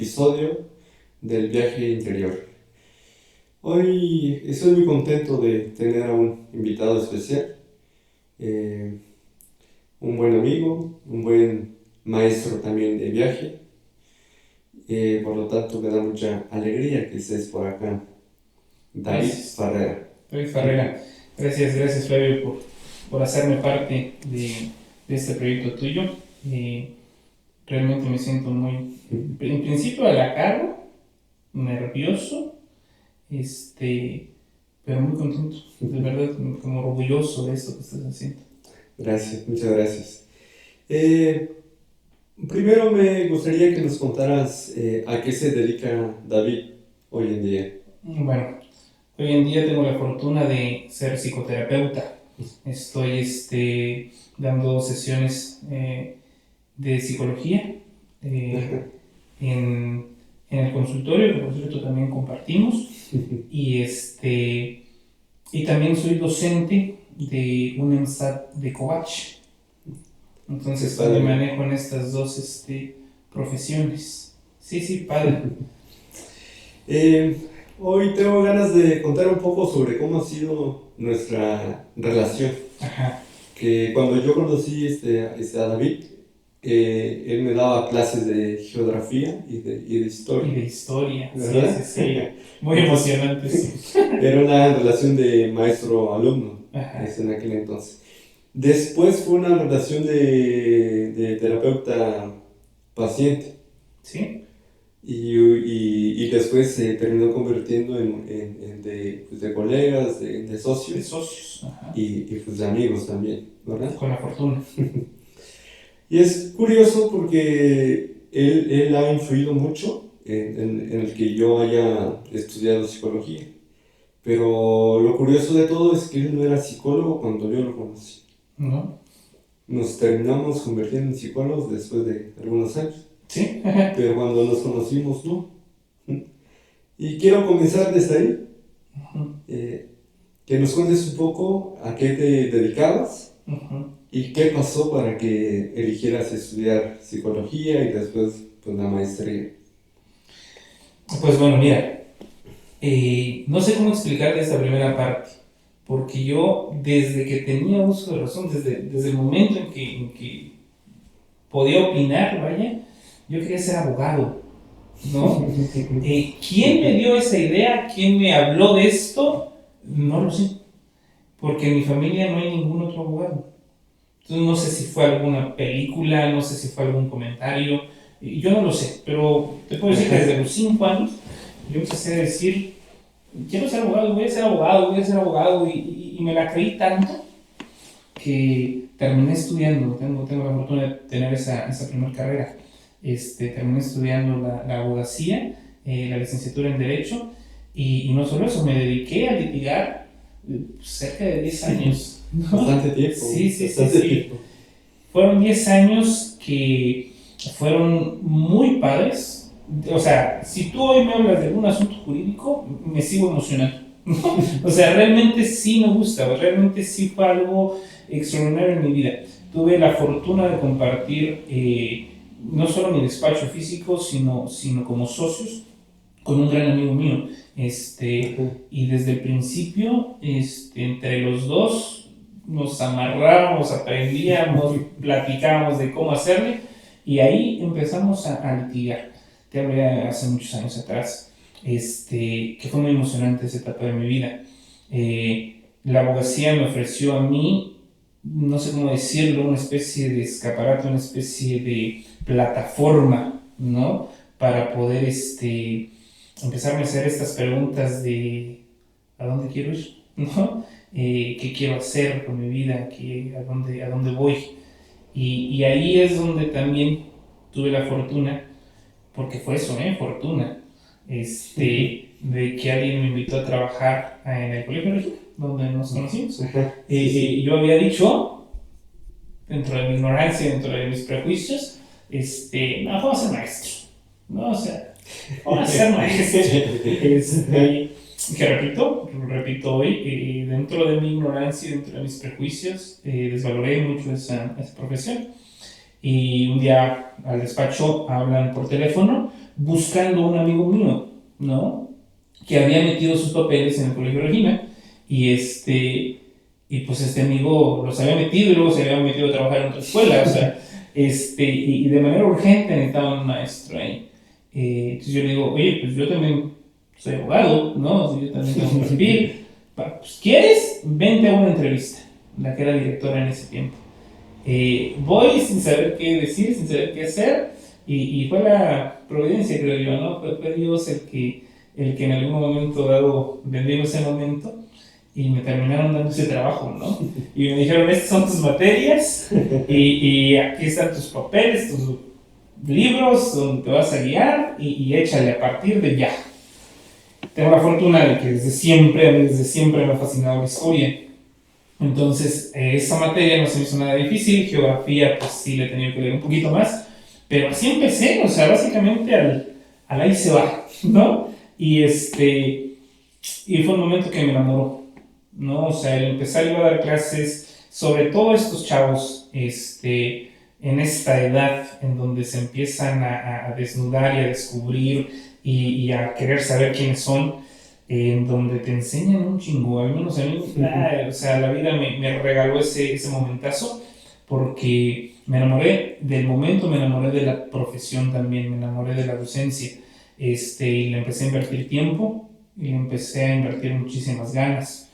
episodio del viaje interior. Hoy estoy muy contento de tener a un invitado especial, eh, un buen amigo, un buen maestro también de viaje. Por lo tanto, me da mucha alegría que estés por acá, David Gracias, Farrera. David Farrera. Gracias Flavio por hacerme parte de este proyecto tuyo. Realmente me siento en principio halagado, nervioso, pero muy contento, de verdad, como orgulloso de esto que estás haciendo. Gracias, muchas gracias. Primero me gustaría que nos contaras a qué se dedica David hoy en día. Bueno, hoy en día tengo la fortuna de ser psicoterapeuta. Estoy dando sesiones de psicología en, en el consultorio, que por cierto también compartimos, y, y también soy docente de un ENSAT de Covach. Entonces me manejo en estas dos profesiones. Sí, padre. Hoy tengo ganas de contar un poco sobre cómo ha sido nuestra relación. Ajá. Que cuando yo conocí a David, él me daba clases de geografía y de historia. Y de historia, ¿verdad? sí. Muy emocionante, sí. Era una relación de maestro-alumno en aquel entonces. Después fue una relación de terapeuta-paciente. ¿Sí? Y después se terminó convirtiendo de colegas, de socios. De socios. Ajá. Y pues de amigos también, ¿verdad? Con la fortuna. Y es curioso porque él ha influido mucho en el que yo haya estudiado psicología. Pero lo curioso de todo es que él no era psicólogo cuando yo lo conocí. ¿No? Nos terminamos convirtiendo en psicólogos después de algunos años. Sí. Pero cuando nos conocimos, no. Y quiero comenzar desde ahí. Que nos cuentes un poco a qué te dedicabas y qué pasó para que eligieras estudiar psicología y después pues, la maestría. Pues bueno, mira, no sé cómo explicarte esta primera parte, porque yo desde que tenía uso de razón, desde el momento en que podía opinar, vaya, yo quería ser abogado, ¿no? ¿Quién me dio esa idea? ¿Quién me habló de esto? No lo sé, porque en mi familia no hay ningún otro abogado. Entonces no sé si fue alguna película, no sé si fue algún comentario, yo no lo sé, pero te puedo decir que desde los 5 años yo empecé a decir, quiero ser abogado, voy a ser abogado, y me la creí tanto que terminé estudiando, tengo la fortuna de tener esa primera carrera. Terminé estudiando la abogacía, la licenciatura en Derecho, y no solo eso, me dediqué a litigar cerca de 10 años. ¿No? Bastante tiempo. Sí. Tiempo. Fueron 10 años que fueron muy padres. O sea, si tú hoy me hablas de algún asunto jurídico, me sigo emocionando. O sea, realmente sí me gusta, realmente sí fue algo extraordinario en mi vida. Tuve la fortuna de compartir no solo mi despacho físico, sino como socios con un gran amigo mío. Y desde el principio, entre los dos, nos amarrábamos, aprendíamos, platicábamos de cómo hacerle, y ahí empezamos a litigar. Te hablé hace muchos años atrás, que fue muy emocionante esa etapa de mi vida. La abogacía me ofreció a mí, no sé cómo decirlo, una especie de escaparate, una especie de plataforma, ¿no? Para poder empezarme a hacer estas preguntas de ¿a dónde quiero ir? ¿No? ¿Qué quiero hacer con mi vida? ¿A dónde voy? Y ahí es donde también tuve la fortuna, porque fue eso, fortuna, de que alguien me invitó a trabajar en el Colegio Regina, donde nos conocimos. Yo había dicho, dentro de mi ignorancia, dentro de mis prejuicios, no, vamos a ser maestros, ¿no? O sea, vamos a ser maestros. Que repito hoy, dentro de mi ignorancia, dentro de mis prejuicios, desvaloré mucho esa profesión. Y un día al despacho hablan por teléfono buscando un amigo mío, ¿no? Que había metido sus papeles en el Colegio Regina y pues este amigo los había metido y luego se había metido a trabajar en otra escuela, o sea, y de manera urgente necesitaban un maestro ahí. Entonces yo le digo, oye, pues yo también soy abogado, ¿no? O sea, yo también tengo un perfil. Pues, ¿quieres? Vente a una entrevista, la que era directora en ese tiempo. Voy sin saber qué decir, sin saber qué hacer, y fue la providencia, creo yo, ¿no? Fue Dios el que en algún momento dado bendijo ese momento y me terminaron dando ese trabajo, ¿no? Y me dijeron, estas son tus materias y aquí están tus papeles, tus libros donde te vas a guiar y échale a partir de ya. Tengo la fortuna de que desde siempre me ha fascinado la historia. Entonces, esa materia no se me hizo nada difícil, geografía pues sí le he tenido que leer un poquito más, pero así empecé, o sea, básicamente al ahí se va, ¿no? Y fue un momento que me enamoró, ¿no? O sea, el empezar a dar clases, sobre todo estos chavos, en esta edad en donde se empiezan a desnudar y a descubrir y a querer saber quiénes son, en donde te enseñan un chingo, al menos a mí, o sea, la vida me regaló ese momentazo, porque me enamoré del momento, me enamoré de la profesión también, me enamoré de la docencia, y le empecé a invertir tiempo, y le empecé a invertir muchísimas ganas.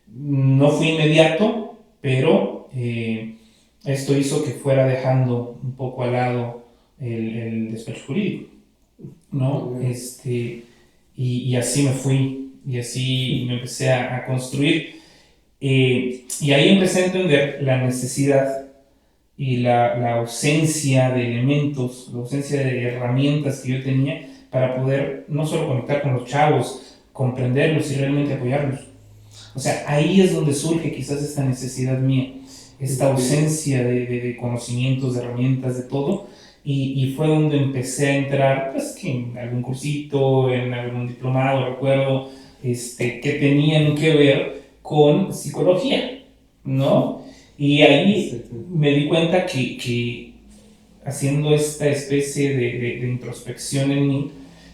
No fue inmediato, pero esto hizo que fuera dejando un poco al lado el despacho jurídico, ¿no? Y así me fui, y así me empecé a construir. Y ahí empecé a entender la necesidad y la ausencia de elementos, la ausencia de herramientas que yo tenía para poder no solo conectar con los chavos, comprenderlos y realmente apoyarlos. O sea, ahí es donde surge quizás esta necesidad mía, esta ausencia de conocimientos, de herramientas, de todo. Y fue donde empecé a entrar, pues, que en algún cursito, en algún diplomado, recuerdo, que tenían que ver con psicología, ¿no? Y ahí me di cuenta que haciendo esta especie de introspección en mí,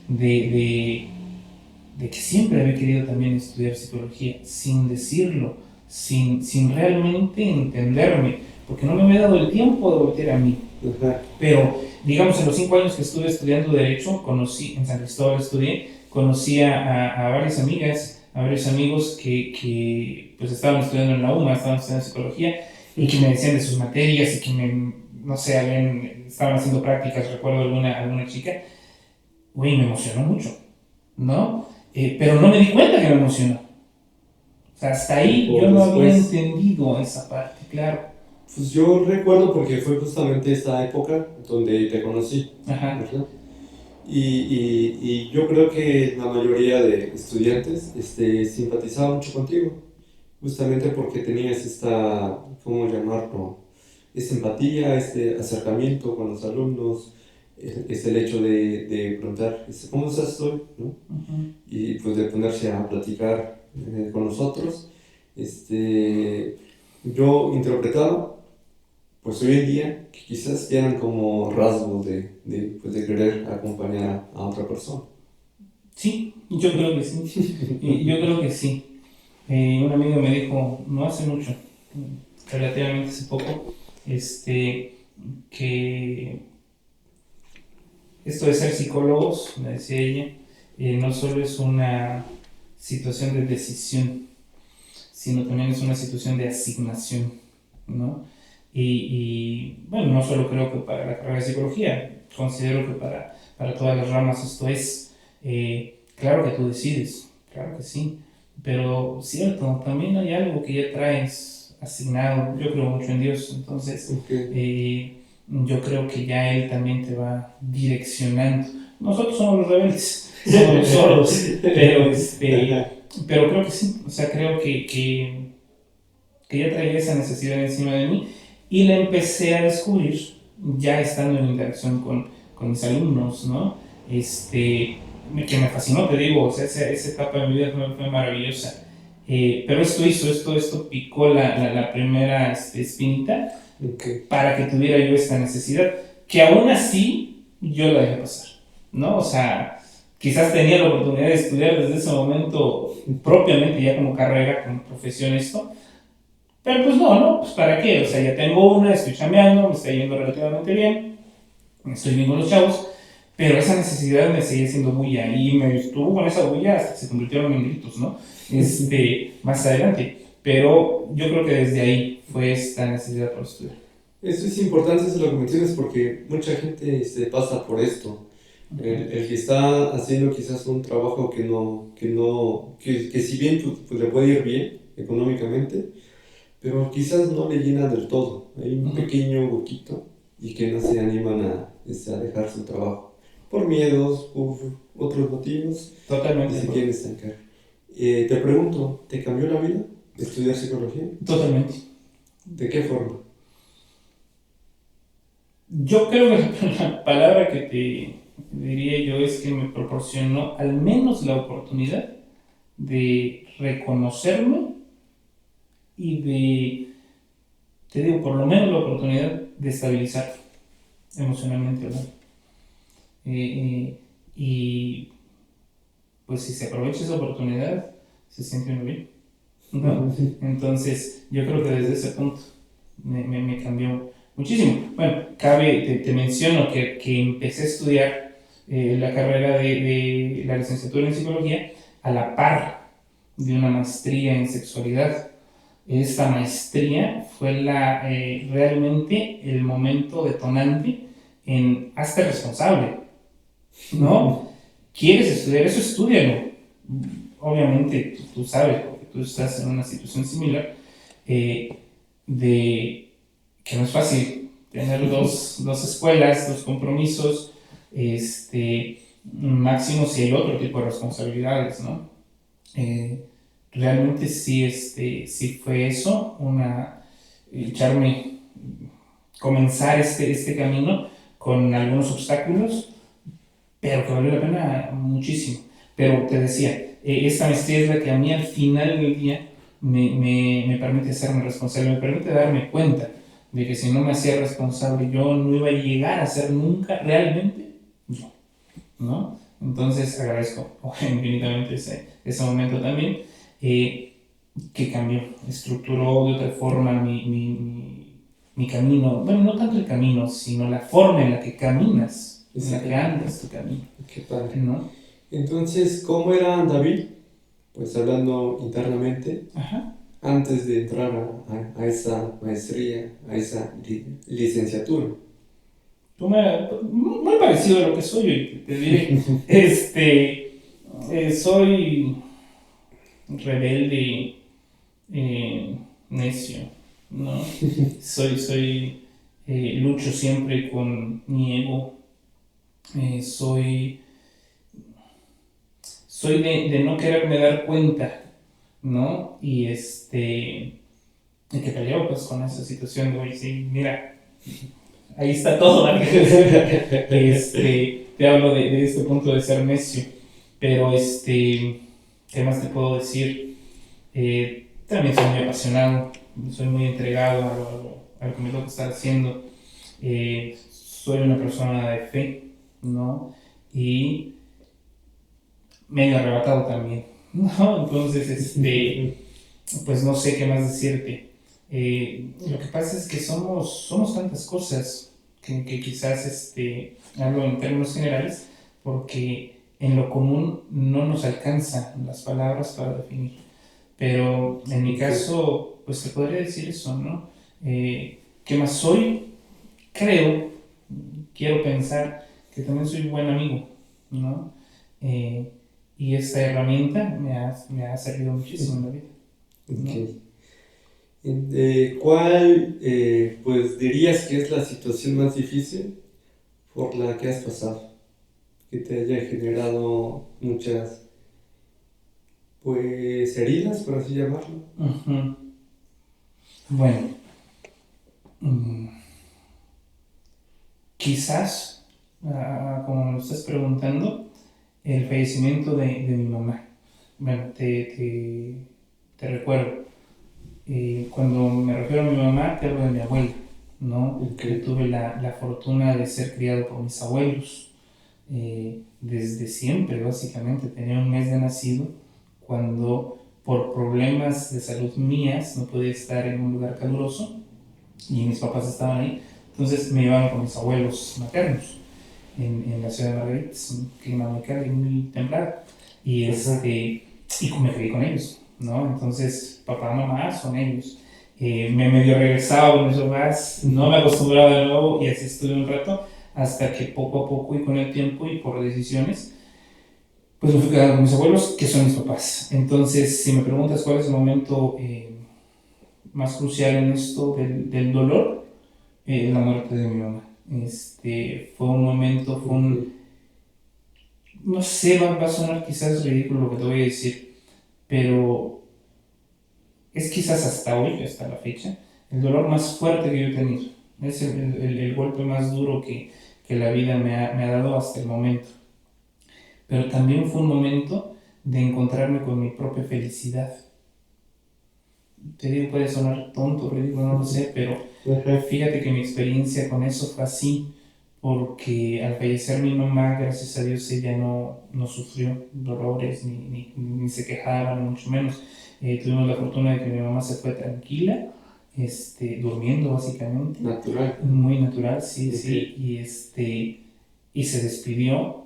de que siempre había querido también estudiar psicología, sin decirlo, sin realmente entenderme, porque no me había dado el tiempo de voltear a mí. Pero, digamos, en los 5 años que estuve estudiando Derecho, en San Cristóbal conocí a varias amigas, a varios amigos que pues estaban estudiando en la UMA, estaban estudiando psicología, y que me decían de sus materias y que no sé, estaban haciendo prácticas, recuerdo alguna chica, güey, me emocionó mucho, ¿no? Pero no me di cuenta que me emocionó. O sea, hasta ahí yo no había entendido esa parte, claro. Pues yo recuerdo porque fue justamente esa época donde te conocí, ¿verdad? Y yo creo que la mayoría de estudiantes simpatizaban mucho contigo, justamente porque tenías esta, ¿cómo llamarlo? Esta empatía, este acercamiento con los alumnos, es el hecho de preguntar, ¿cómo estás hoy? ¿No? Y pues de ponerse a platicar con nosotros. Yo interpretaba, pues hoy en día, que quizás eran como rasgos pues de querer acompañar a otra persona. Sí, yo creo que sí. Yo creo que sí. Un amigo me dijo, no hace mucho, relativamente hace poco, que esto de ser psicólogos, me decía ella, no solo es una situación de decisión, sino también es una situación de asignación, ¿no? Bueno, no solo creo que para la carrera de psicología, considero que para todas las ramas esto es, claro que tú decides, claro que sí, pero cierto, también hay algo que ya traes asignado, yo creo mucho en Dios, entonces yo creo que ya Él también te va direccionando. Nosotros somos los rebeldes, somos los sordos, pero creo que sí, o sea, creo que ya traía esa necesidad encima de mí y la empecé a descubrir ya estando en interacción con mis alumnos, ¿no? Que me fascinó, te digo, o sea, esa etapa de mi vida fue maravillosa. Pero esto picó la primera espinita para que tuviera yo esta necesidad, que aún así yo la dejé pasar. ¿no? O sea, quizás tenía la oportunidad de estudiar desde ese momento propiamente ya como carrera, como profesión esto, pero pues no, ¿no? Pues ¿para qué? O sea, ya tengo una, estoy chambeando, me está yendo relativamente bien, estoy bien con los chavos, pero esa necesidad me seguía siendo bulla y me estuvo con esa bulla hasta que se convirtieron en gritos, ¿no? Más adelante. Pero yo creo que desde ahí fue esta necesidad por estudiar. Eso es importante, eso lo que mencionas, porque mucha gente se pasa por esto. El que está haciendo quizás un trabajo que si bien pues le puede ir bien económicamente, pero quizás no le llena del todo. Hay un pequeño huequito y que no se animan a dejar su trabajo. Por miedos, por otros motivos, y Totalmente. se quieren estancar. Te pregunto, ¿te cambió la vida estudiar psicología? Totalmente. ¿De qué forma? Yo creo que la palabra que te diría yo es que me proporcionó al menos la oportunidad de reconocerme y te digo, por lo menos la oportunidad de estabilizar emocionalmente hablando. Y pues si se aprovecha esa oportunidad, se siente uno bien, ¿no? Entonces, yo creo que desde ese punto me cambió muchísimo. Bueno, te menciono que empecé a estudiar la carrera de la licenciatura en psicología a la par de una maestría en sexualidad. Esta maestría fue realmente el momento detonante en hazte responsable, ¿no? ¿Quieres estudiar eso? Estúdialo. Obviamente tú sabes, porque tú estás en una situación similar, de que no es fácil tener dos escuelas, dos compromisos, máximo si hay otro tipo de responsabilidades, ¿no? Realmente sí, sí fue eso, echarme, comenzar este camino con algunos obstáculos, pero que valió la pena muchísimo. Pero te decía, esta maestría es la que a mí al final del día me permite hacerme responsable, me permite darme cuenta de que si no me hacía responsable yo no iba a llegar a ser nunca realmente yo, ¿no? Entonces agradezco infinitamente ese momento también, que cambió, estructuró de otra forma mi camino. Bueno, no tanto el camino, sino la forma en la que caminas, en la que andas tu camino. Qué padre. ¿No? Entonces, ¿cómo era David? Pues hablando internamente, Ajá. antes de entrar a esa maestría, a esa licenciatura. Muy parecido a lo que soy hoy, te diré. Soy rebelde, necio, ¿no? Lucho siempre con mi ego. Soy de no quererme dar cuenta, ¿no? Y que peleo pues con esa situación de, oye, sí, mira, ahí está todo, ¿vale? Te hablo de este punto de ser necio, pero ¿qué más te puedo decir? También soy muy apasionado, soy muy entregado a lo que me toca estar haciendo. Soy una persona de fe, ¿no? Y medio arrebatado también, ¿no? Entonces, pues no sé qué más decirte. Lo que pasa es que somos tantas cosas que quizás hablo en términos generales, porque en lo común no nos alcanzan las palabras para definir. Pero en mi caso, pues te podría decir eso, ¿no? ¿Qué más soy? Quiero pensar que también soy buen amigo, ¿no? Y esta herramienta me ha servido muchísimo en la vida, ¿no? Okay. ¿Cuál pues dirías que es la situación más difícil por la que has pasado? Que te haya generado muchas pues heridas, por así llamarlo. Uh-huh. Bueno, quizás, como me lo estás preguntando, el fallecimiento de mi mamá. Bueno, te recuerdo, cuando me refiero a mi mamá, te hablo de mi abuela, ¿no? Okay. Yo tuve la fortuna de ser criado por mis abuelos, desde siempre, básicamente. Tenía un mes de nacido cuando por problemas de salud mías no podía estar en un lugar caluroso y mis papás estaban ahí. Entonces me llevaban con mis abuelos maternos en la ciudad de Margarita, es un clima muy cálido y muy templado. Y, y me crié con ellos, ¿no? Entonces, papá, mamá son ellos. Me medio regresaba con mis papás, no me acostumbraba de nuevo y así estuve un rato, hasta que poco a poco y con el tiempo y por decisiones, pues me fui quedando con mis abuelos, que son mis papás. Entonces, si me preguntas cuál es el momento más crucial en esto del dolor, la muerte de mi mamá. Fue un momento, no sé, va a sonar quizás ridículo lo que te voy a decir, pero es quizás hasta hoy, hasta la fecha, el dolor más fuerte que yo he tenido. Es el golpe más duro que la vida me ha dado hasta el momento. Pero también fue un momento de encontrarme con mi propia felicidad. Te digo, puede sonar tonto, ridículo, no lo sé, pero fíjate que mi experiencia con eso fue así, porque al fallecer mi mamá, gracias a Dios, ella no sufrió dolores, ni se quejaba, ni mucho menos. Tuvimos la fortuna de que mi mamá se fue tranquila, durmiendo básicamente. Natural. Muy natural, sí, Okay. Sí, y se despidió.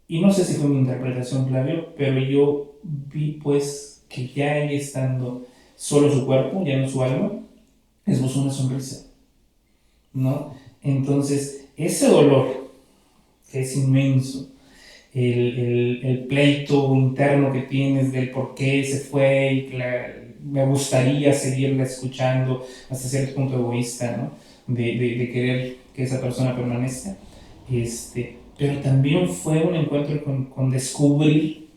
Y no sé si fue mi interpretación, Flavio, pero yo vi pues que ya ella estando solo su cuerpo, ya no su alma, esbozó una sonrisa, ¿no? Entonces, ese dolor, que es inmenso, el pleito interno que tienes del por qué se fue y que me gustaría seguirla escuchando, hasta cierto punto egoísta, ¿no? De querer que esa persona permanezca. Pero también fue un encuentro con descubrir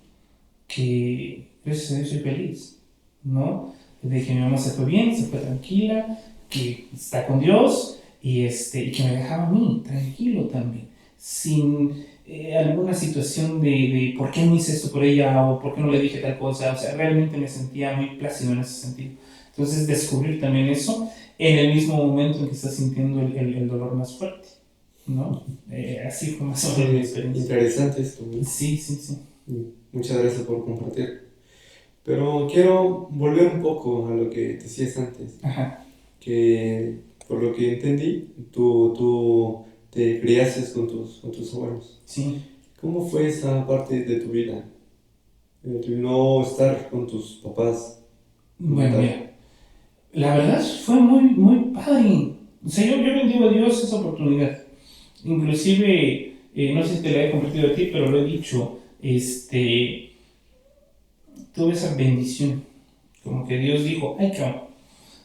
que, gracias a Dios, soy feliz, ¿no? De que mi mamá se fue bien, se fue tranquila, que está con Dios y que me dejaba a mí tranquilo también, sin alguna situación de por qué no hice esto por ella o por qué no le dije tal cosa. O sea, realmente me sentía muy plácido en ese sentido. Entonces, descubrir también eso en el mismo momento en que estás sintiendo el dolor más fuerte, ¿no? Así fue más o menos mi experiencia. Interesante esto, ¿no? Sí. Muchas gracias por compartir. Pero quiero volver un poco a lo que decías antes. Ajá. Que por lo que entendí, tú te criaste con tus abuelos. Sí. ¿Cómo fue esa parte de tu vida? El no estar con tus papás. Bueno, mira, la verdad fue muy padre. O sea, yo bendigo a Dios esa oportunidad. Inclusive, no sé si te la he compartido a ti, pero lo he dicho, tuve esa bendición. Como que Dios dijo, ay, cabrón,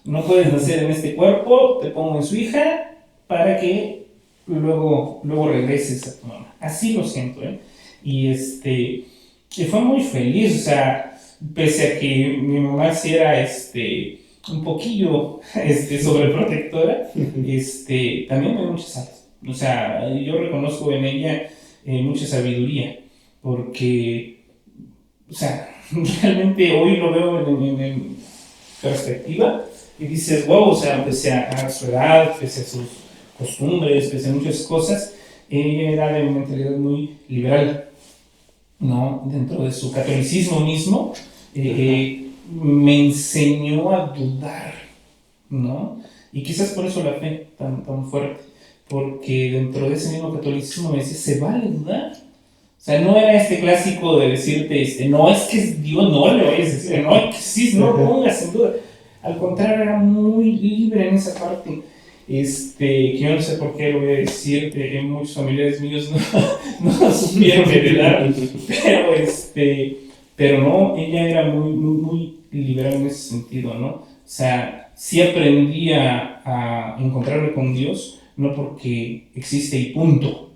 no puedes nacer en este cuerpo, te pongo en su hija para que luego regreses a tu mamá. Así lo siento, ¿eh? Y fue muy feliz, o sea, pese a que mi mamá sí era un poquillo sobreprotectora, también me dio muchas alas. O sea, yo reconozco en ella mucha sabiduría, porque, o sea, realmente hoy lo veo en perspectiva y dices, wow, o sea, pese a su edad, pese a sus costumbres, pese a muchas cosas, ella era de una mentalidad muy liberal, ¿no? Dentro de su catolicismo mismo, me enseñó a dudar, ¿no? Y quizás por eso la fe tan fuerte, porque dentro de ese mismo catolicismo me decía, ¿se vale dudar? O sea, no era este clásico de decirte, no, es que es Dios, no le vayas a decir, no, es que sí, no pongas en duda. Al contrario, era muy libre en esa parte. Que yo no sé por qué lo voy a decir, muchos familiares míos no supieron heredar, pero no, ella era muy liberal en ese sentido, ¿no? O sea, sí aprendí a encontrarme con Dios, no porque existe y punto,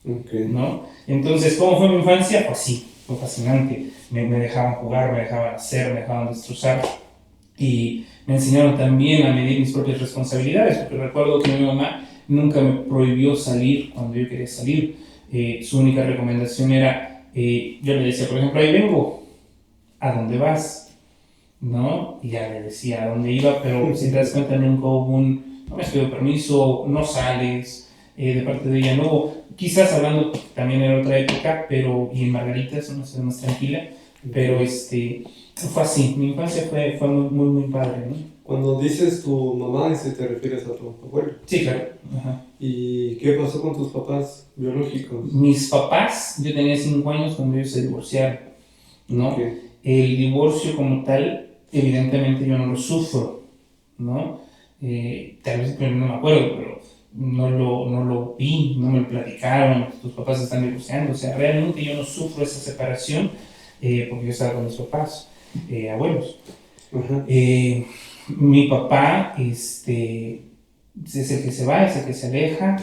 ¿no? Entonces, ¿cómo fue mi infancia? Pues sí, fue fascinante. Me dejaban jugar, me dejaban hacer, me dejaban destrozar. Y me enseñaron también a medir mis propias responsabilidades, porque recuerdo que mi mamá nunca me prohibió salir cuando yo quería salir. Su única recomendación era, yo le decía, por ejemplo, ahí vengo, ¿a dónde vas? ¿No? Y ya le decía a dónde iba, pero si te das cuenta nunca hubo no me has pedido permiso, no sales, de parte de ella no hubo. Quizás hablando también en otra época, pero y en Margarita es una ciudad más tranquila, pero fue así. Mi infancia fue muy, muy, muy padre, ¿no? Cuando dices tu mamá, ¿ese te refieres a tu abuelo? Sí, claro. Ajá. ¿Y qué pasó con tus papás biológicos? Mis papás, yo tenía 5 años cuando ellos se divorciaron, ¿no? Okay. El divorcio como tal, evidentemente yo no lo sufro, ¿no? Tal vez pero no me acuerdo, pero no lo vi, no me lo platicaron, tus papás se están divorciando, o sea, realmente yo no sufro esa separación porque yo estaba con mis papás, abuelos. Ajá. Mi papá, es el que se va, es el que se aleja,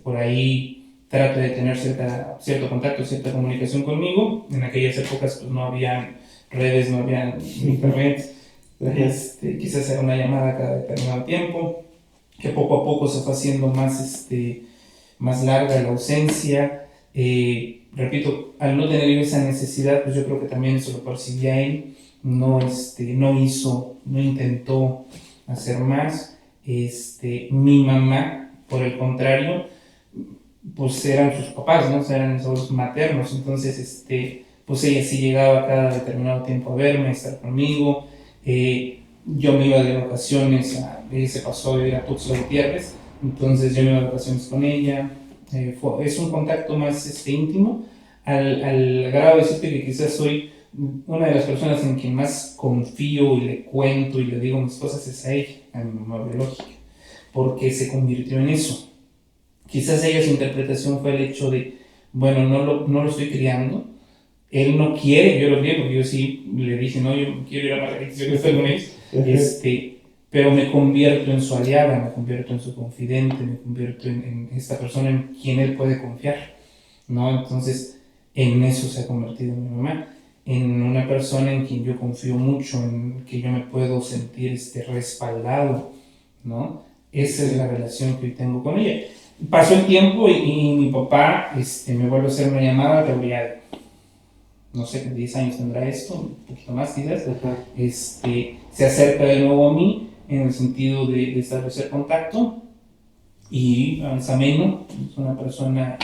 por ahí trata de tener cierto contacto, cierta comunicación conmigo. En aquellas épocas pues no había redes, no había internet, quizás era una llamada cada determinado tiempo, que poco a poco se fue haciendo más larga la ausencia. Repito, al no tener esa necesidad, pues yo creo que también eso lo percibía él, no intentó hacer más. Mi mamá, por el contrario, pues eran sus papás, ¿no? O sea, eran sus maternos, entonces, pues ella sí llegaba cada determinado tiempo a verme, a estar conmigo. Yo me iba de vacaciones, ella se pasó a vivir a Tuxtla Gutiérrez, entonces yo me iba de vacaciones con ella. Es un contacto más íntimo, al grado de decirte que quizás soy una de las personas en quien más confío y le cuento y le digo mis cosas es a ella, a mi mamá biológica, porque se convirtió en eso. Quizás ella su interpretación fue el hecho de, bueno, no lo estoy criando, él no quiere, yo lo crié porque yo sí le dije, no, yo quiero ir a Margarita, yo quiero estar con ellos, pero me convierto en su aliada, me convierto en su confidente, me convierto en esta persona en quien él puede confiar, ¿no? Entonces, en eso se ha convertido mi mamá, en una persona en quien yo confío mucho, en que yo me puedo sentir respaldado, ¿no? Esa es la relación que hoy tengo con ella. Pasó el tiempo y mi papá me vuelve a hacer una llamada, de no sé, 10 años tendrá esto, un poquito más quizás. Se acerca de nuevo a mí en el sentido de establecer contacto y ameno, es una persona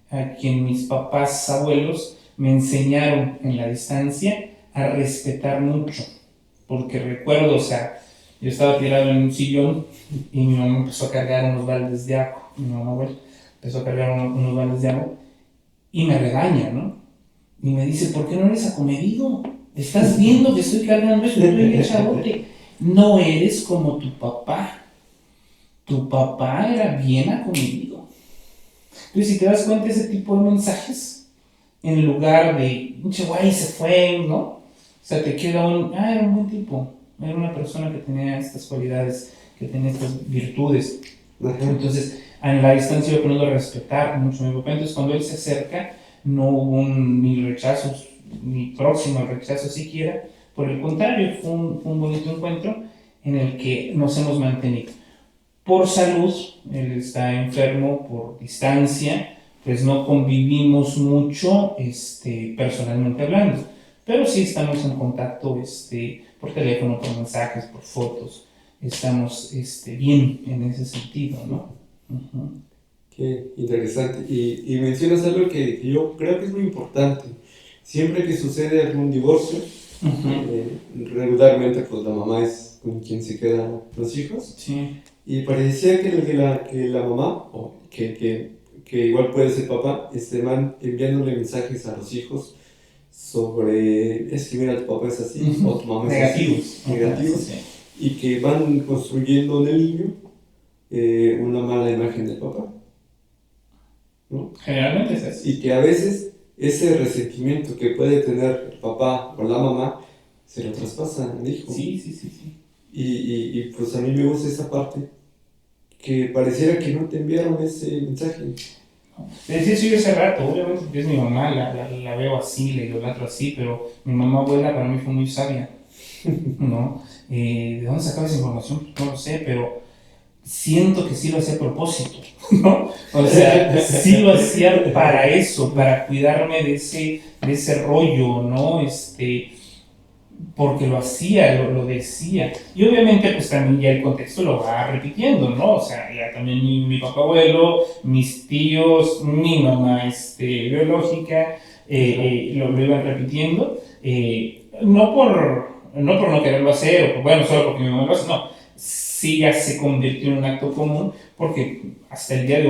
a quien mis papás abuelos me enseñaron en la distancia a respetar mucho, porque recuerdo, o sea, yo estaba tirado en un sillón y mi mamá empezó a cargar unos baldes de agua, mi mamá abuela empezó a cargar unos baldes de agua y me regaña, ¿no? Y me dice, ¿por qué no eres acomedido? ¿Estás viendo que estoy cargando eso? Estoy echadote. No eres como tu papá. Tu papá era bien acomedido. Entonces, si te das cuenta, ese tipo de mensajes, en lugar de, mucho guay, se fue, ¿no? O sea, te queda era un buen tipo. Era una persona que tenía estas cualidades, que tenía estas virtudes. Entonces, en la distancia yo aprendo a respetar mucho a mi papá. Entonces, cuando él se acerca, no hubo ni rechazos, ni próximo al rechazo siquiera. Por el contrario, fue un bonito encuentro en el que nos hemos mantenido. Por salud, él está enfermo, por distancia, pues no convivimos mucho personalmente hablando, pero sí estamos en contacto por teléfono, por mensajes, por fotos, estamos bien en ese sentido, ¿no? Uh-huh. Qué interesante. Y mencionas algo que yo creo que es muy importante. Siempre que sucede algún divorcio, regularmente pues la mamá es con quien se quedan los hijos. Sí. Y parecía que la mamá, o que igual puede ser papá, van enviándole mensajes a los hijos sobre, es que mira, tu papá es así, o tu mamá es así, negativos, sí. Y que van construyendo en el niño una mala imagen del papá, ¿no? Generalmente es así. Y que a veces ese resentimiento que puede tener el papá o la mamá se lo traspasa al hijo. Sí. Y pues a mí me gusta esa parte, que pareciera que no te enviaron ese mensaje. Te decía eso yo hace rato, obviamente porque es mi mamá, la veo así, la idolatro así, pero mi mamá abuela para mí fue muy sabia, ¿no? ¿De dónde sacaba esa información? No lo sé, pero siento que sí lo hacía a propósito, ¿no? O sea, sí lo hacía para eso, para cuidarme de ese rollo, ¿no? porque lo hacía, lo decía. Y obviamente pues también ya el contexto lo va repitiendo, ¿no? O sea, ya también mi papá abuelo, mis tíos, mi mamá biológica, lo iban repitiendo. No por no quererlo hacer, o bueno, solo porque mi mamá lo hace, no. Sí ya se convirtió en un acto común, porque hasta el día de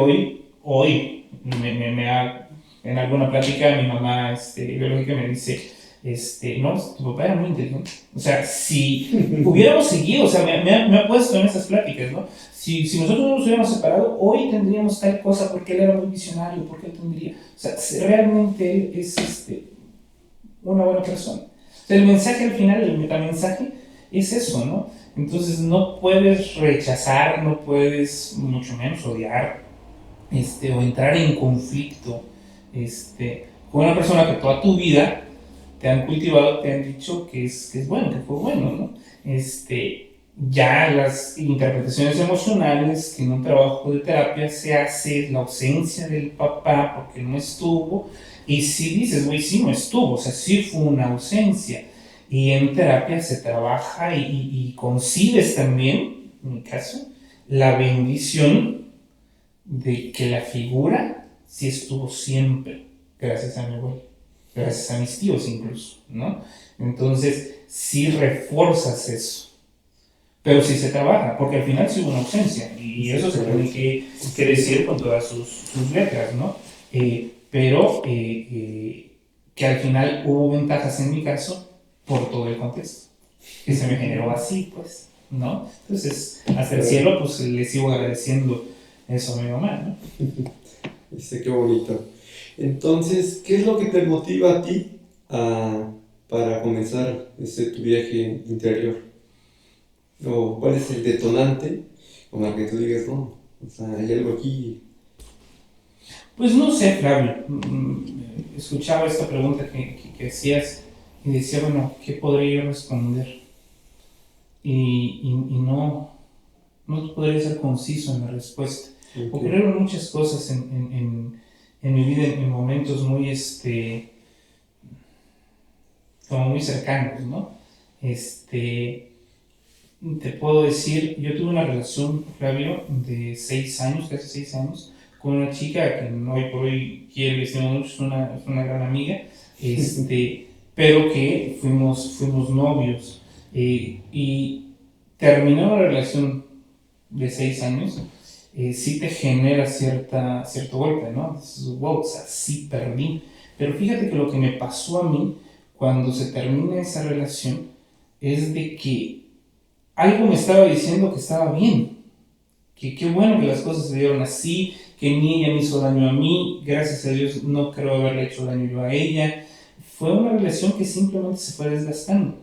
hoy en alguna plática mi mamá biológica me dice, no, tu papá era muy inteligente. O sea, si hubiéramos seguido, o sea, me ha puesto en esas pláticas, ¿no? Si nosotros no nos hubiéramos separado, hoy tendríamos tal cosa porque él era muy visionario, porque él tendría. O sea, realmente él es una buena persona. O sea, el mensaje al final, el metamensaje, es eso, ¿no? Entonces no puedes rechazar, no puedes mucho menos odiar, o entrar en conflicto, con una persona que toda tu vida te han cultivado, te han dicho que es bueno, que fue bueno, ¿no? Ya las interpretaciones emocionales, que en un trabajo de terapia se hace la ausencia del papá porque no estuvo, y si dices, güey, sí no estuvo, o sea, sí fue una ausencia, y en terapia se trabaja y concibes también, en mi caso, la bendición de que la figura sí estuvo siempre, gracias a mi abuelo, gracias a mis tíos incluso, ¿no? Entonces, sí refuerzas eso, pero sí se trabaja, porque al final sí hubo una ausencia, y eso se tiene que decir con todas sus letras, ¿no? Pero que al final hubo ventajas en mi caso por todo el contexto, que se me generó así, pues, ¿no? Entonces, hasta el cielo, pues le sigo agradeciendo eso a mi mamá, ¿no? Qué bonito. Entonces, ¿qué es lo que te motiva a ti para comenzar tu viaje interior? ¿O cuál es el detonante con el que tú digas, no, o sea, hay algo aquí? Pues no sé, Flavio. Escuchaba esta pregunta que hacías y decía, bueno, ¿qué podría yo responder? Y no podría ser conciso en la respuesta. Okay. Ocurrieron muchas cosas en mi vida en momentos muy, como muy cercanos, ¿no? Te puedo decir, yo tuve una relación, Flavio, de 6 años, casi 6 años, con una chica que hoy por hoy quiero y estimo mucho, es una gran amiga, pero que fuimos novios. Y terminar una relación de 6 años, sí te genera cierto golpe, ¿no? Dices, wow, o sea, sí perdí. Pero fíjate que lo que me pasó a mí cuando se termina esa relación es de que algo me estaba diciendo que estaba bien, que qué bueno que las cosas se dieron así, que ni ella me hizo daño a mí, gracias a Dios no creo haberle hecho daño yo a ella. Fue una relación que simplemente se fue desgastando,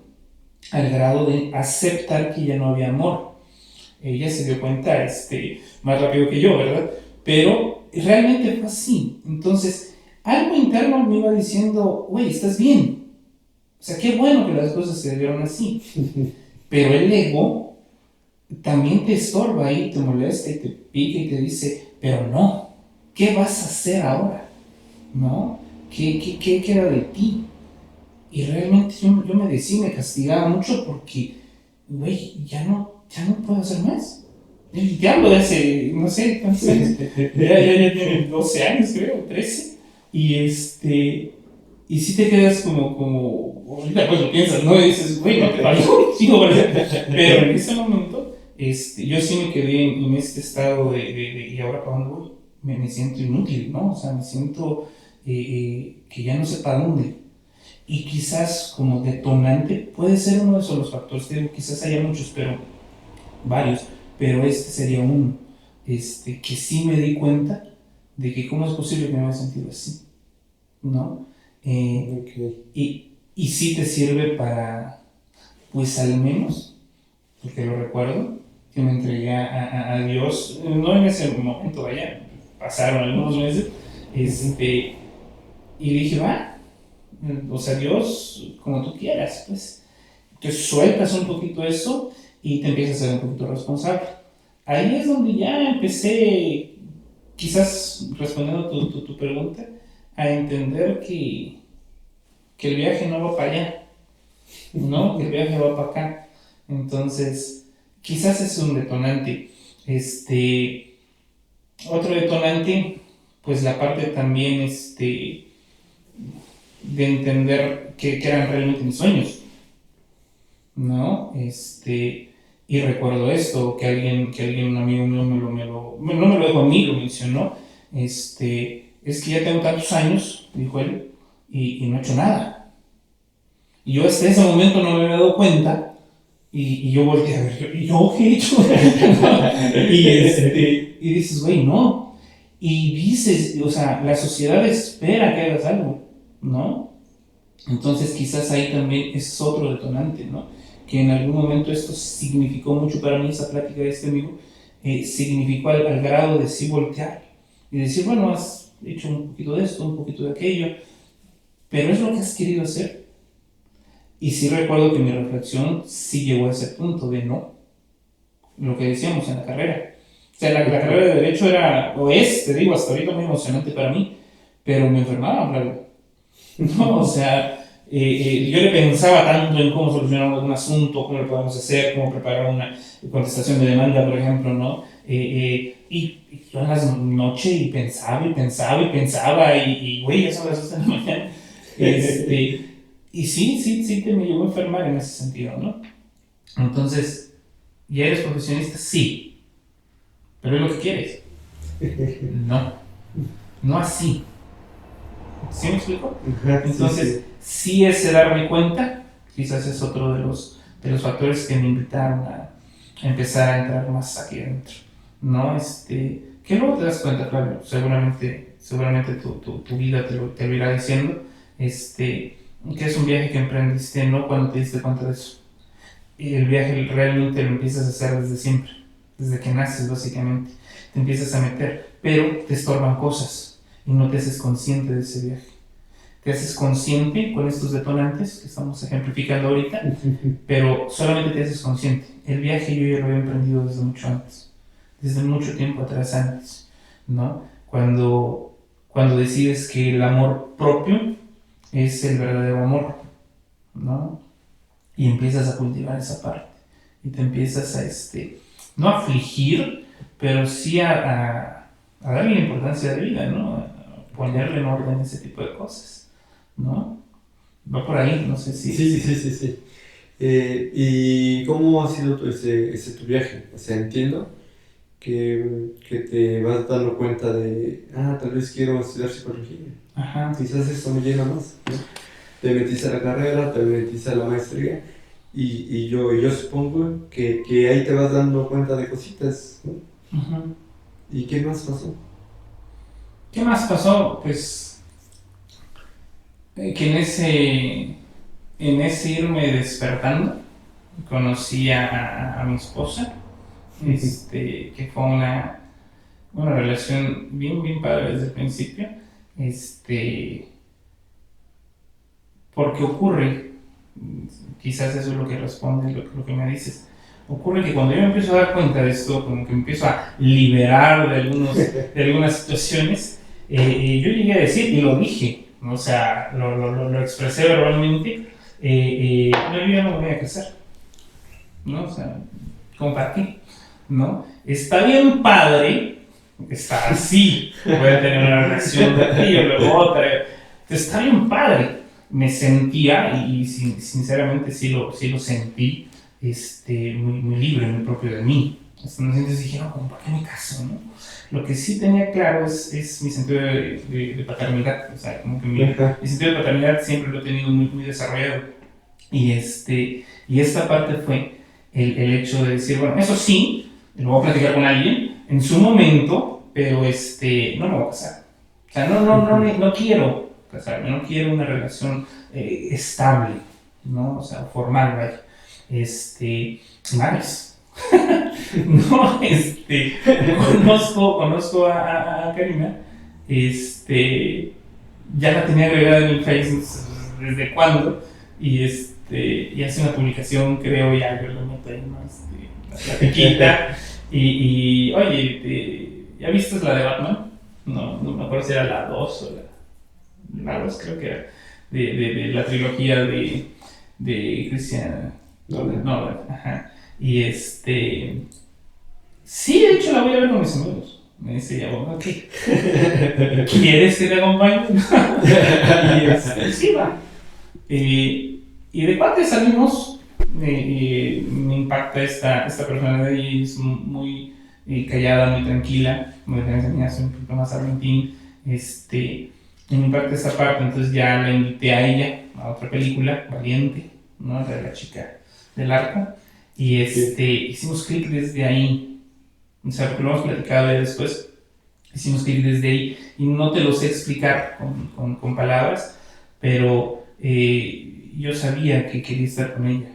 al grado de aceptar que ya no había amor. Ella se dio cuenta más rápido que yo, ¿verdad? Pero realmente fue así. Entonces, algo interno me iba diciendo, güey, estás bien. O sea, qué bueno que las cosas se dieron así. Pero el ego también te estorba y te molesta y te pica y te dice, pero no, ¿qué vas a hacer ahora? ¿No? ¿Qué queda de ti? Y realmente yo me decía, me castigaba mucho porque, güey, ya no puedo hacer más. Ya hablo de hace, no sé, ¿cuántos años? Ya tiene 12 años, creo, 13. Y si te quedas ahorita pues lo piensas, ¿no? Y dices, güey, no te parió, chico, ¿verdad? Pero en ese momento, yo sí me quedé en este estado ¿y ahora para dónde voy? Me siento inútil, ¿no? O sea, me siento que ya no sé para dónde. Y quizás como detonante puede ser uno de esos los factores, quizás haya muchos, pero varios, pero este sería uno, que sí me di cuenta de que cómo es posible que me haya sentido así, ¿no? Y sí te sirve para, pues al menos, porque lo recuerdo, que me entregué a Dios, no en ese momento, vaya, pasaron algunos meses, y dije, va, o sea, Dios, como tú quieras, pues, te sueltas un poquito eso y te empiezas a ser un poquito responsable. Ahí es donde ya empecé, quizás respondiendo tu pregunta, a entender que el viaje no va para allá, ¿no? El viaje va para acá. Entonces, quizás es un detonante. Otro detonante, pues la parte también de entender que eran realmente mis sueños, ¿no? Y recuerdo esto, un amigo mío no me lo dijo a mí, lo mencionó, es que ya tengo tantos años, dijo él, y no he hecho nada. Y yo hasta ese momento no me había dado cuenta, y yo volteé a ver, ¿yo qué he hecho? Y dices, güey, no. Y dices, o sea, la sociedad espera que hagas algo, ¿no? Entonces quizás ahí también es otro detonante, ¿no? Que en algún momento esto significó mucho para mí, esa plática de este amigo, significó al grado de sí voltear y decir, bueno, has hecho un poquito de esto, un poquito de aquello, pero es lo que has querido hacer. Y sí recuerdo que mi reflexión sí llegó a ese punto de no, lo que decíamos en la carrera. O sea, la carrera de Derecho era, o es, te digo, hasta ahorita muy emocionante para mí, pero me enfermaba, claro. No, o sea, yo le pensaba tanto en cómo solucionar algún asunto, cómo lo podemos hacer, cómo preparar una contestación de demanda, por ejemplo, ¿no? Y yo en las noches y pensaba, y güey, ya son las 2 de la mañana. Y sí, me llevó a enfermar en ese sentido, ¿no? Entonces, ¿ya eres profesionista? Sí. ¿Pero es lo que quieres? No. No así. ¿Sí me explico? Entonces, sí ese darme cuenta, quizás es otro de los factores que me invitaron a empezar a entrar más aquí adentro, ¿no? Que luego te das cuenta, claro, seguramente tu vida te lo irá diciendo, que es un viaje que emprendiste, no cuando te diste cuenta de eso. Y el viaje realmente lo empiezas a hacer desde siempre, desde que naces básicamente, te empiezas a meter, pero te estorban cosas y no te haces consciente de ese viaje. Te haces consciente con estos detonantes que estamos ejemplificando ahorita, pero solamente te haces consciente. El viaje yo ya lo había emprendido desde mucho antes, desde mucho tiempo atrás antes, ¿no? Cuando decides que el amor propio es el verdadero amor, ¿no? Y empiezas a cultivar esa parte y te empiezas no a afligir, pero sí a darle la importancia de vida, ¿no? A ponerle en orden ese tipo de cosas, ¿no? Va por ahí, no sé si... Sí. ¿Y cómo ha sido ese tu viaje? O sea, entiendo que te vas dando cuenta de, tal vez quiero estudiar psicología. Ajá. Quizás eso me llena más, ¿no? Te metiste a la carrera, te metiste a la maestría, y yo supongo que ahí te vas dando cuenta de cositas, ¿no? Ajá. ¿Y qué más pasó? ¿Qué más pasó? Pues que en ese irme despertando conocí a mi esposa, que fue una relación bien padre desde el principio, porque ocurre, quizás eso es lo que responde lo que me dices, ocurre que cuando yo me empiezo a dar cuenta de esto, como que me empiezo a liberar de algunas situaciones, yo llegué a decir, y lo dije, o sea, lo expresé verbalmente, no, yo ya no me voy a casar, ¿no? O sea, compartí, ¿no? Está bien padre, está así, voy a tener una relación de aquí y luego otra, está bien padre, me sentía, y sinceramente sí lo sentí, muy libre, muy propio de mí. Entonces dije, no, ¿para qué me caso, no? Lo que sí tenía claro es mi sentido de paternidad, o sea, como que mi sentido de paternidad siempre lo he tenido muy desarrollado. Y esta parte fue el hecho de decir, bueno, eso sí, lo voy a platicar con alguien en su momento, pero no me voy a casar. O sea, no quiero casarme, no quiero una relación estable, ¿no? O sea, formal, vaya. Mares. No, conozco a Karina, ya la tenía agregada en el Facebook desde cuándo, y hace una publicación, creo, ya yo lo meto ahí, ¿no? La piquita, y oye, ¿ya viste la de Batman? No me acuerdo si era la 2 o la 2, creo que era, de la trilogía de Christian Nolan. Nolan. Ajá. Y sí, de hecho la voy a ver con mis amigos. Me dice ya, bueno, ¿qué? ¿Quieres que te acompañe? Y sí, va. Y de parte salimos, me impacta esta persona de ahí, es muy callada, muy tranquila, como te enseñaste un poquito más argentín, me impacta esa parte, entonces ya la invité a ella, a otra película, Valiente, ¿no? De la chica del arco, y hicimos clic desde ahí, o sea, porque lo hemos platicado ya después, hicimos clic desde ahí, y no te lo sé explicar con palabras, pero yo sabía que quería estar con ella,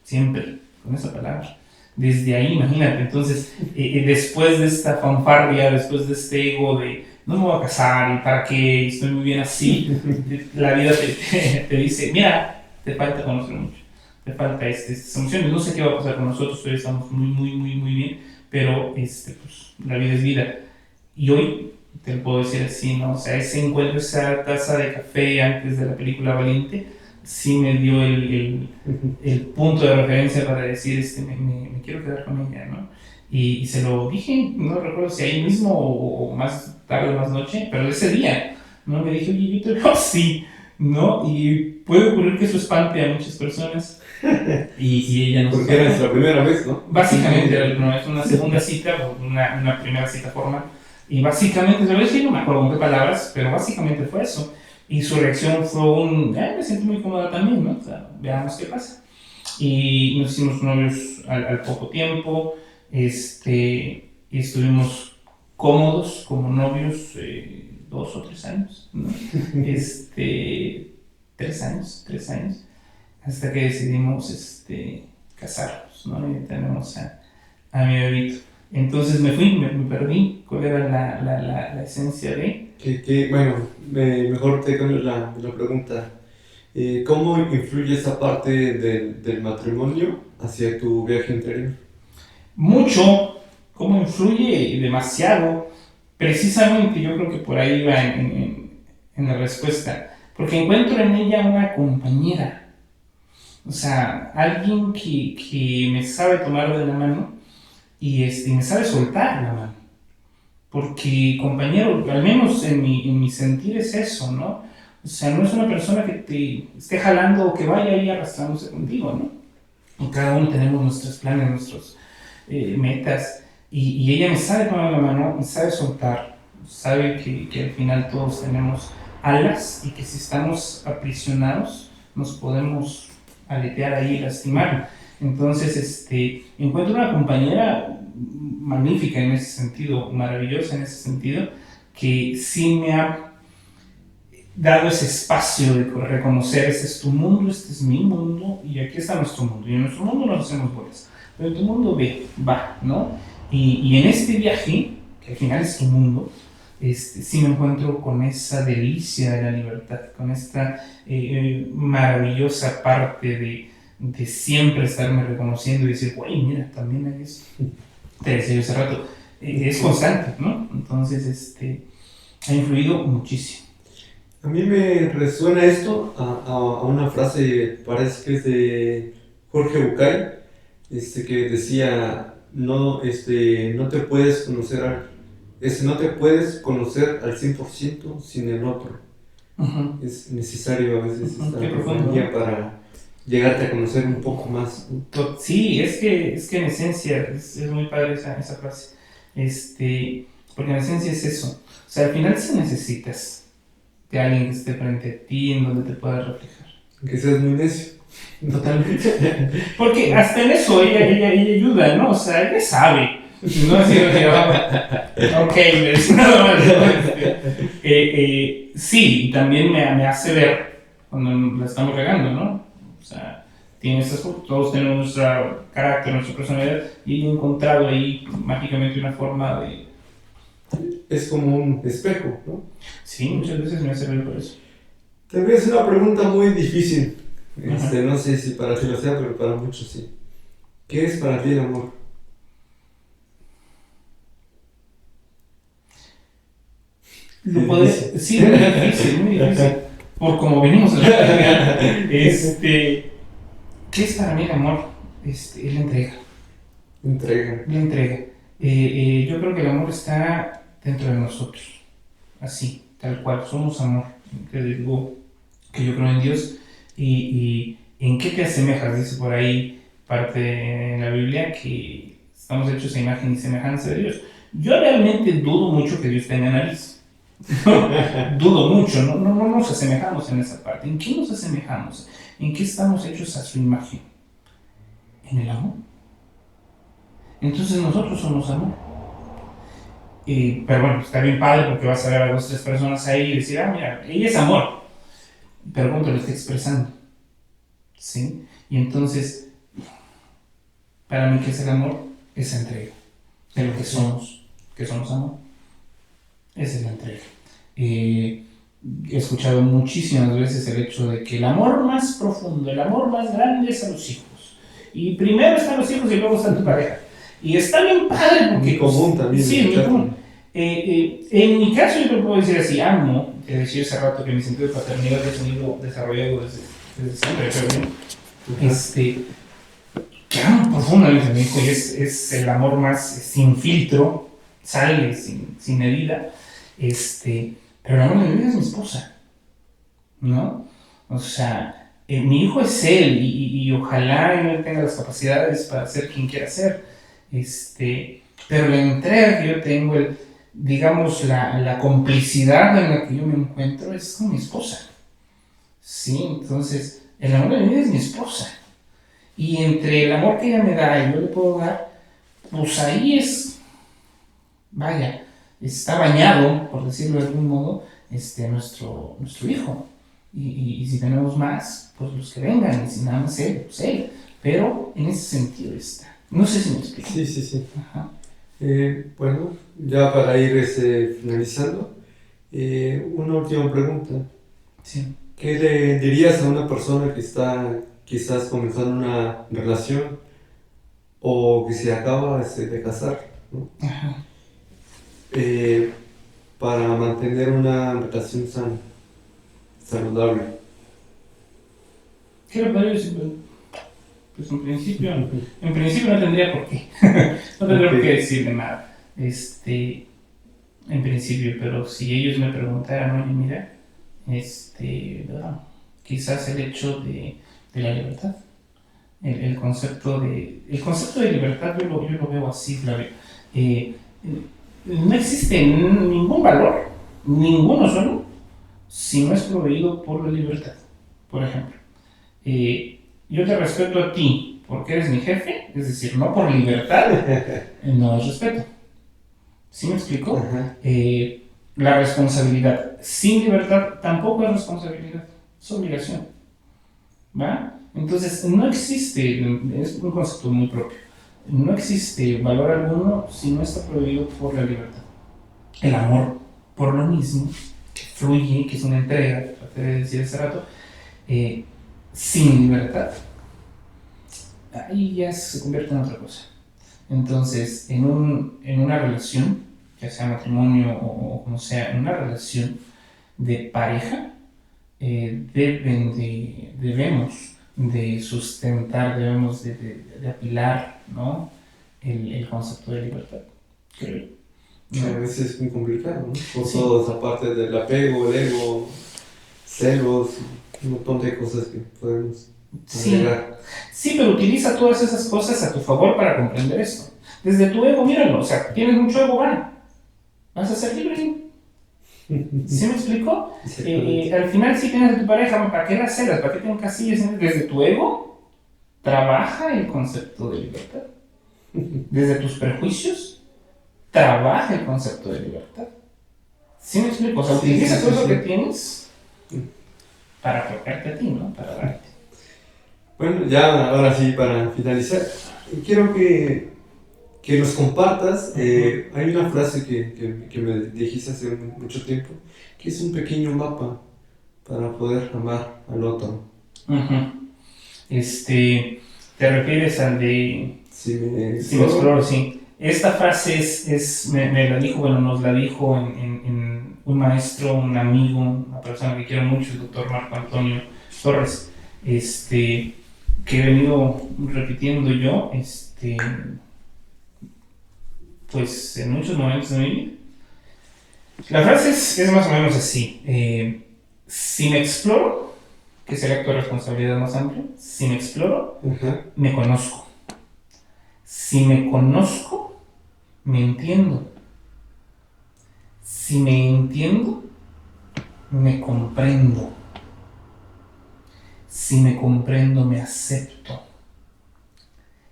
siempre, con esa palabra. Desde ahí, imagínate, entonces, después de esta fanfarria, después de este ego de no me voy a casar y para qué, estoy muy bien así, la vida te dice, mira, te falta conocer mucho, te falta estas emociones, no sé qué va a pasar con nosotros, hoy estamos muy bien, pero pues, la vida es vida. Y hoy te lo puedo decir así, ¿no? O sea, ese encuentro, esa taza de café antes de la película Valiente, sí me dio el punto de referencia para decir, me quiero quedar con ella, ¿no? Y se lo dije, no recuerdo si ahí mismo o más tarde o más noche, pero ese día, ¿no? Me dije, oye, yo te veo así, ¿no? Y puede ocurrir que eso espante a muchas personas. Y ella no. Porque era nuestra primera vez, ¿no? Básicamente, no es una segunda cita, una primera cita formal. Y básicamente, yo no me acuerdo con qué palabras, pero básicamente fue eso. Y su reacción fue me siento muy cómoda también, ¿no? O sea, veamos qué pasa. Y nos hicimos novios al poco tiempo, y estuvimos cómodos como novios 2 o 3 años, ¿no? 3 años, hasta que decidimos casarnos, ¿no? Y tenemos a mi bebito. Entonces me fui, me perdí. ¿Cuál era la esencia de? Bueno, mejor te cambio la pregunta. ¿Cómo influye esa parte del matrimonio hacia tu viaje interior? Mucho. ¿Cómo influye? Demasiado. Precisamente yo creo que por ahí va en la respuesta. Porque encuentro en ella una compañera. O sea, alguien que me sabe tomar de la mano y me sabe soltar la mano. Porque, compañero, al menos en mi sentir es eso, ¿no? O sea, no es una persona que te esté jalando o que vaya ahí arrastrándose contigo, ¿no? Y cada uno tenemos nuestros planes, nuestras metas. Y ella me sabe tomar la mano, me sabe soltar, sabe que al final todos tenemos alas y que si estamos aprisionados nos podemos aletear ahí y lastimar. Entonces, encuentro una compañera magnífica en ese sentido, maravillosa en ese sentido, que sí me ha dado ese espacio de reconocer, este es tu mundo, este es mi mundo, y aquí está nuestro mundo, y en nuestro mundo nos hacemos bolas, pero tu mundo va, ¿no? Y en este viaje, que al final es tu mundo, sí me encuentro con esa delicia de la libertad, con esta maravillosa parte de siempre estarme reconociendo y decir, güey, mira, también hay eso. Te decía yo hace rato, es constante, ¿no? Entonces, ha influido muchísimo. A mí me resuena esto a una frase, parece que es de Jorge Bucay, que decía, no te puedes conocer no te puedes conocer al 100% sin el otro. Uh-huh. Es necesario a veces esta profundo, compañía para llegarte a conocer un poco más. Sí, es que en esencia es muy padre esa frase. Porque en esencia es eso. O sea, al final sí necesitas de alguien que esté frente a ti, en donde te puedas reflejar. Que seas muy necio. Totalmente. Porque hasta en eso ella ayuda, ¿no? O sea, ella sabe. No así, ok, me dice nada más. Sí, también me hace ver cuando la estamos regando, ¿no? O sea, todos tenemos nuestro carácter, nuestra personalidad, y he encontrado ahí mágicamente una forma de... Es como un espejo, ¿no? Sí, muchas veces me hace ver por eso. Te voy a hacer una pregunta muy difícil. No sé si para ti lo sea, pero para muchos sí. ¿Qué es para ti el amor? Sí, muy difícil. Por como venimos a la realidad. ¿Qué es para mí el amor? Es la entrega. Entrega. La entrega. Yo creo que el amor está dentro de nosotros, así, tal cual, somos amor. Te digo que yo creo en Dios y ¿en qué te asemejas? Dice por ahí parte en la Biblia que estamos hechos a imagen y semejanza de Dios. Yo realmente dudo mucho que Dios tenga nariz. Dudo mucho, no nos asemejamos en esa parte. ¿En qué nos asemejamos? ¿En qué estamos hechos a su imagen? En el amor. Entonces nosotros somos amor. Pero bueno, está bien padre porque vas a ver a 2 o 3 personas ahí y decir, ah, mira, ella es amor. Pero ¿cómo te lo está expresando? ¿Sí? Y entonces, para mí, ¿qué es el amor? Esa entrega de lo que somos amor. Esa es la entrega. He escuchado muchísimas veces el hecho de que el amor más profundo, el amor más grande es a los hijos. Y primero están los hijos y luego está tu pareja. Y está bien padre porque... Muy común también. Sí, muy común. En mi caso yo te puedo decir así, amo, te decía hace rato que mi sentido de paternidad lo he tenido desarrollado desde siempre, pero que amo profundamente a mi hijo y es el amor más sin filtro, sale sin medida, pero el amor de mi vida es mi esposa, ¿no? O sea, mi hijo es él y ojalá él tenga las capacidades para ser quien quiera ser, pero la entrega que yo tengo, digamos, la complicidad en la que yo me encuentro es con mi esposa. Sí, entonces, el amor de mi vida es mi esposa. Y entre el amor que ella me da y yo le puedo dar, pues ahí vaya, está bañado, por decirlo de algún modo, nuestro hijo. Y si tenemos más, pues los que vengan, y si nada más él, pues él. Pero en ese sentido está. No sé si me explico. Sí. Ajá. Bueno, ya para ir finalizando, una última pregunta. Sí. ¿Qué le dirías a una persona que está quizás comenzando una relación o que se acaba de casar, ¿no? Ajá. Para mantener una relación sana, saludable? ¿Qué le podría decir? Pues en principio no tendría por qué. No tendría por qué decirle nada. En principio, pero si ellos me preguntaran, oye, mira, bueno, quizás el hecho de la libertad. El concepto de libertad yo lo veo así, Flavio. No existe ningún valor, ninguno solo, si no es proveído por la libertad. Por ejemplo, yo te respeto a ti porque eres mi jefe, es decir, no por libertad, no es respeto. ¿Sí me explico? Ajá. La responsabilidad sin libertad tampoco es responsabilidad, es obligación. ¿Va? Entonces, no existe, es un concepto muy propio, no existe valor alguno si no está prohibido por la libertad. El amor, por lo mismo, que fluye, que es una entrega, que traté de decir hace rato, sin libertad, ahí ya se convierte en otra cosa. Entonces, en una relación, ya sea matrimonio o como sea, en una relación de pareja, debemos de sustentar, debemos de apilar, ¿no? el concepto de libertad, creo. ¿No? A veces es muy complicado, ¿no? Por Sí. toda esa parte del apego, el ego, celos, un montón de cosas que podemos agregar. Sí, pero utiliza todas esas cosas a tu favor para comprender esto. Desde tu ego, míralo, o sea, tienes mucho ego, gana. Vas a ser libre. ¿Sí me explico? Al final, si tienes a tu pareja, ¿para qué la celas? ¿Para qué te encasillas? Desde tu ego, trabaja el concepto de libertad. Desde tus prejuicios, trabaja el concepto de libertad. ¿Sí me explico? O sea, utiliza todo lo que tienes para tocarte a ti, ¿no? Para darte. Bueno, ya ahora sí, para finalizar, quiero que nos compartas. Hay una frase que me dijiste hace mucho tiempo, que es un pequeño mapa para poder amar al otro. ¿Te refieres al de Si me exploro? Sí. Esta frase me la dijo, bueno, nos la dijo en un maestro, un amigo, una persona que quiero mucho, el doctor Marco Antonio Torres. que he venido repitiendo yo, pues en muchos momentos de mi vida. La frase es más o menos así. Si me exploro, que es el acto de responsabilidad más amplio, si me exploro, me conozco. Si me conozco, me entiendo. Si me entiendo, me comprendo. Si me comprendo, me acepto.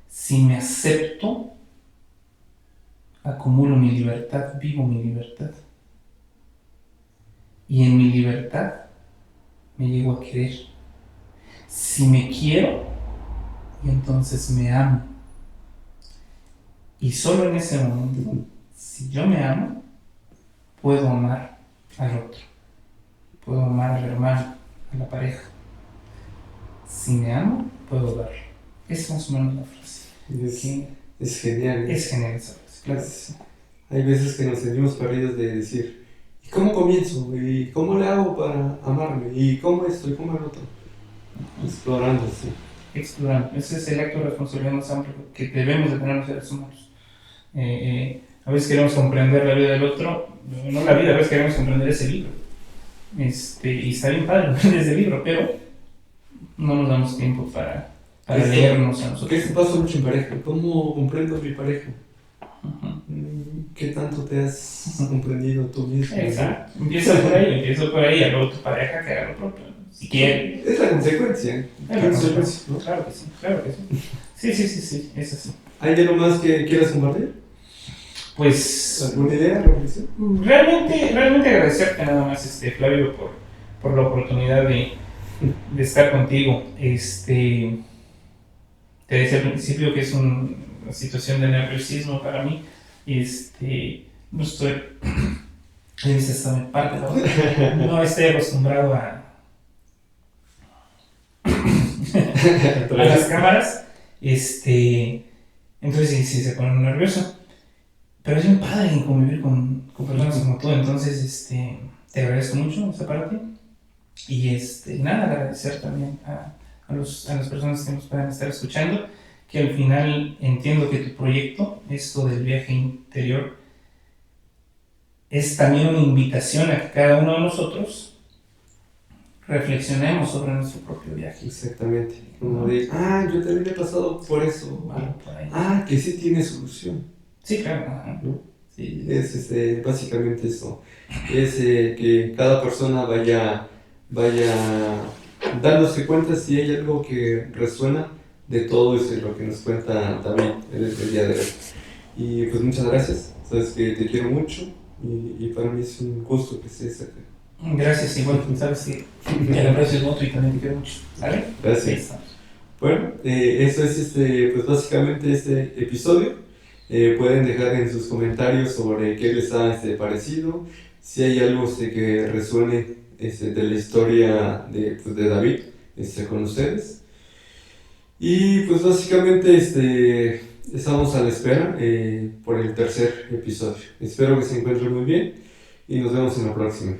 Si me acepto, acumulo mi libertad, vivo mi libertad. Y en mi libertad me llego a querer. Si me quiero, y entonces me amo. Y solo en ese momento, si yo me amo, puedo amar al otro. Puedo amar al hermano, a la pareja. Si me amo, puedo dar. Es más o menos la frase. Es genial. Es genial esa frase, claro. Hay veces que nos sentimos perdidos de decir, ¿y cómo comienzo? ¿Y cómo le hago para amarme? ¿Y cómo esto? ¿Y cómo el otro? Explorando, sí. Explorando. Ese es el acto de responsabilidad más amplio que debemos de tener los seres humanos. A veces queremos comprender la vida del otro, no la vida, a veces queremos comprender ese libro. Y está bien padre ese libro, pero no nos damos tiempo para leernos a nosotros. ¿Qué pasa mucho en pareja? ¿Cómo comprendo a mi pareja? ¿Qué tanto te has comprendido tú mismo? Exacto. Empieza por ahí, y luego tu pareja que haga lo propio. Si quiere. Es la consecuencia. ¿No? Claro que sí. Sí, es así. ¿Hay algo más que quieras compartir? Pues. ¿Alguna idea, reflexión? Realmente agradecerte nada más, Flavio, por la oportunidad de estar contigo. Te decía al principio que es una situación de nerviosismo para mí. No estoy. Hasta me parte la voz. No estoy acostumbrado a las cámaras. Entonces sí se pone nervioso. Pero es bien padre convivir con personas como tú. Entonces, te agradezco mucho esa parte. Y nada, agradecer también a las personas que nos puedan estar escuchando, que al final entiendo que tu proyecto, esto del viaje interior, es también una invitación a que cada uno de nosotros reflexionemos sobre nuestro propio viaje. Exactamente. Como de, yo también he pasado por eso. Que sí tiene solución. Sí, claro. ¿No? Sí. Es básicamente eso. Es que cada persona vaya dándose cuenta si hay algo que resuena de todo eso, lo que nos cuenta David en el día de hoy. Y pues muchas gracias. Sabes que te quiero mucho y para mí es un gusto que estés acá. Gracias, igual, sabes que el aprecio es mutuo y también te quiero mucho. ¿Vale? Gracias. Bueno, eso es pues básicamente este episodio. Pueden dejar en sus comentarios sobre qué les ha parecido, si hay algo que resuene de la historia de David con ustedes. Y pues básicamente estamos a la espera por el tercer episodio. Espero que se encuentren muy bien y nos vemos en la próxima.